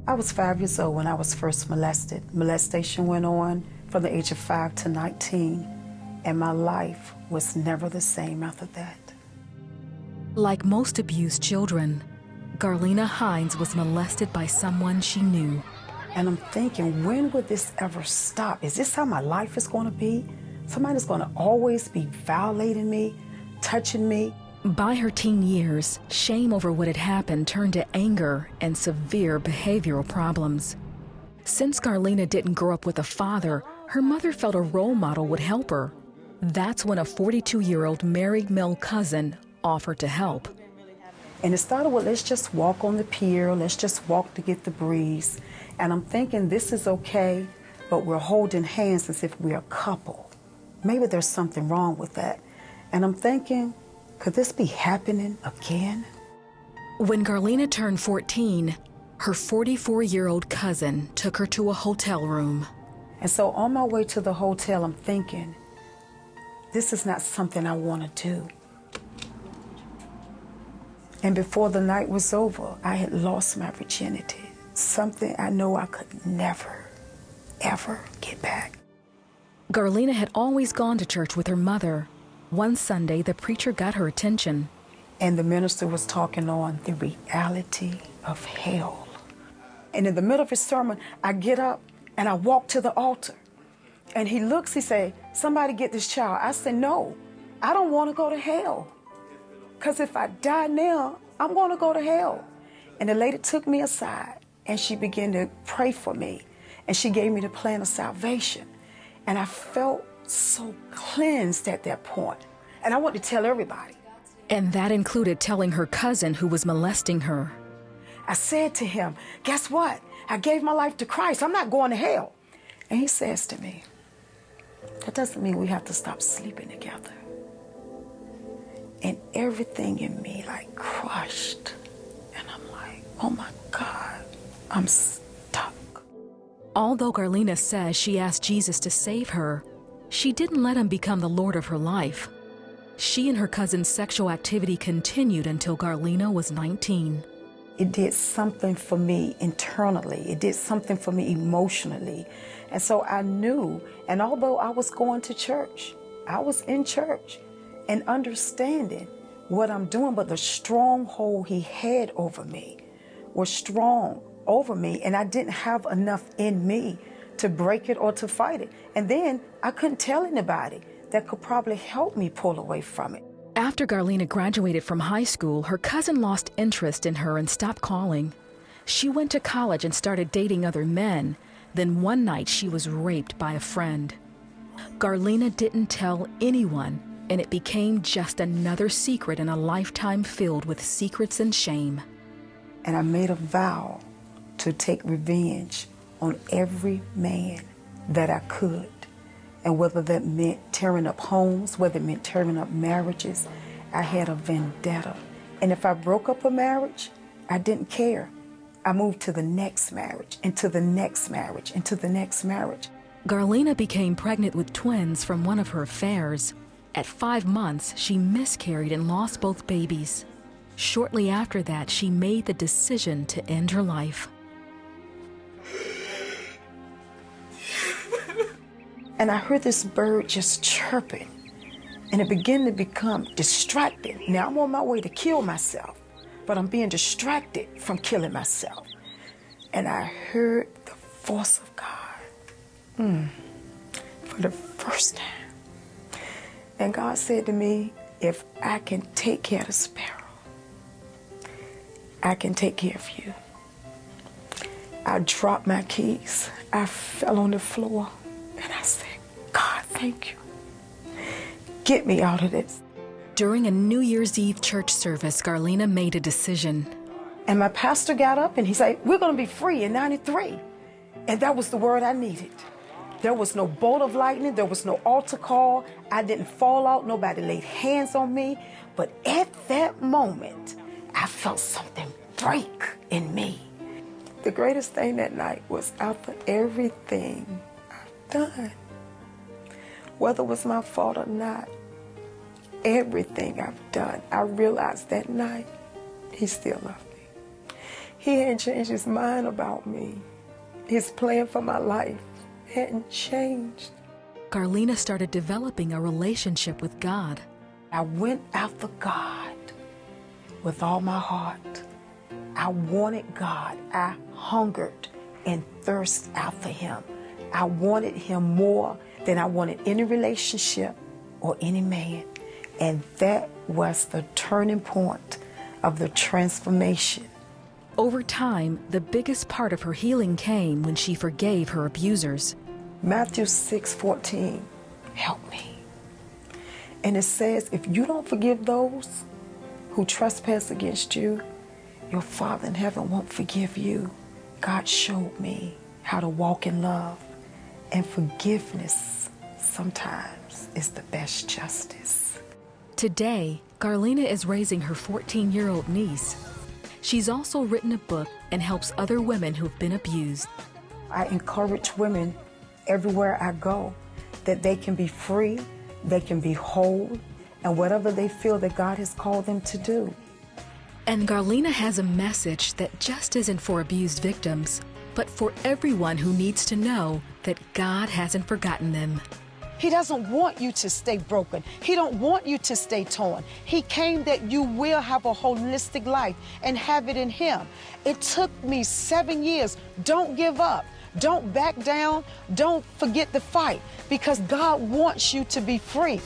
I was 5 years old when I was first molested. Molestation went on from the age of 5 to 19, and my life was never the same after that. Like most abused children, Garlena Hines was molested by someone she knew. And I'm thinking, when would this ever stop? Is this how my life is going to be? Somebody's going to always be violating me, touching me. By her teen years, shame over what had happened turned to anger and severe behavioral problems. Since Garlena didn't grow up with a father, her mother felt a role model would help her. That's when a 42-year-old married male cousin offered to help. And it started with, let's just walk on the pier, let's just walk to get the breeze. And I'm thinking, this is okay, but we're holding hands as if we're a couple. Maybe there's something wrong with that. And I'm thinking, could this be happening again? When Garlena turned 14, her 44-year-old cousin took her to a hotel room. And so on my way to the hotel, I'm thinking, this is not something I want to do. And before the night was over, I had lost my virginity, something I know I could never, ever get back. Garlena had always gone to church with her mother. One Sunday, the preacher got her attention. And the minister was talking on the reality of hell. And in the middle of his sermon, I get up and I walk to the altar. And he looks, he say, somebody get this child. I said, no, I don't want to go to hell. Because if I die now, I'm going to go to hell. And the lady took me aside and she began to pray for me. And she gave me the plan of salvation. And I felt so cleansed at that point. And I want to tell everybody. And that included telling her cousin who was molesting her. I said to him, guess what? I gave my life to Christ. I'm not going to hell. And he says to me, that doesn't mean we have to stop sleeping together. And everything in me like crushed. And I'm like, oh my God, I'm stuck. Although Garlena says she asked Jesus to save her, she didn't let him become the Lord of her life. She and her cousin's sexual activity continued until Garlena was 19. It did something for me internally. It did something for me emotionally. And so I knew, and although I was going to church, I was in church and understanding what I'm doing, but the stronghold he had over me was strong over me, and I didn't have enough in me to break it or to fight it. And then I couldn't tell anybody that could probably help me pull away from it. After Garlena graduated from high school, her cousin lost interest in her and stopped calling. She went to college and started dating other men. Then one night she was raped by a friend. Garlena didn't tell anyone, and it became just another secret in a lifetime filled with secrets and shame. And I made a vow to take revenge on every man that I could. And whether that meant tearing up homes, whether it meant tearing up marriages, I had a vendetta. And if I broke up a marriage, I didn't care. I moved to the next marriage, and to the next marriage, and to the next marriage. Garlena became pregnant with twins from one of her affairs. At 5 months, she miscarried and lost both babies. Shortly after that, she made the decision to end her life. And I heard this bird just chirping, and it began to become distracted. Now I'm on my way to kill myself, but I'm being distracted from killing myself. And I heard the voice of God for the first time. And God said to me, if I can take care of the sparrow, I can take care of you. I dropped my keys. I fell on the floor, and I said, God, thank you. Get me out of this. During a New Year's Eve church service, Garlena made a decision. And my pastor got up and he said, we're going to be free in '93. And that was the word I needed. There was no bolt of lightning. There was no altar call. I didn't fall out. Nobody laid hands on me. But at that moment, I felt something break in me. The greatest thing that night was after everything I've done, whether it was my fault or not, everything I've done, I realized that night he still loved me. He hadn't changed his mind about me. His plan for my life hadn't changed. Garlena started developing a relationship with God. I went after God with all my heart. I wanted God. I hungered and thirsted after him. I wanted him more than I wanted any relationship or any man. And that was the turning point of the transformation. Over time, the biggest part of her healing came when she forgave her abusers. Matthew 6:14, help me. And it says, if you don't forgive those who trespass against you, your Father in heaven won't forgive you. God showed me how to walk in love, and forgiveness sometimes is the best justice. Today, Garlena is raising her 14-year-old niece. She's also written a book and helps other women who've been abused. I encourage women everywhere I go that they can be free, they can be whole, and whatever they feel that God has called them to do. And Garlena has a message that just isn't for abused victims, but for everyone who needs to know that God hasn't forgotten them. He doesn't want you to stay broken. He don't want you to stay torn. He came that you will have a holistic life and have it in him. It took me 7 years. Don't give up. Don't back down. Don't forget the fight, because God wants you to be free.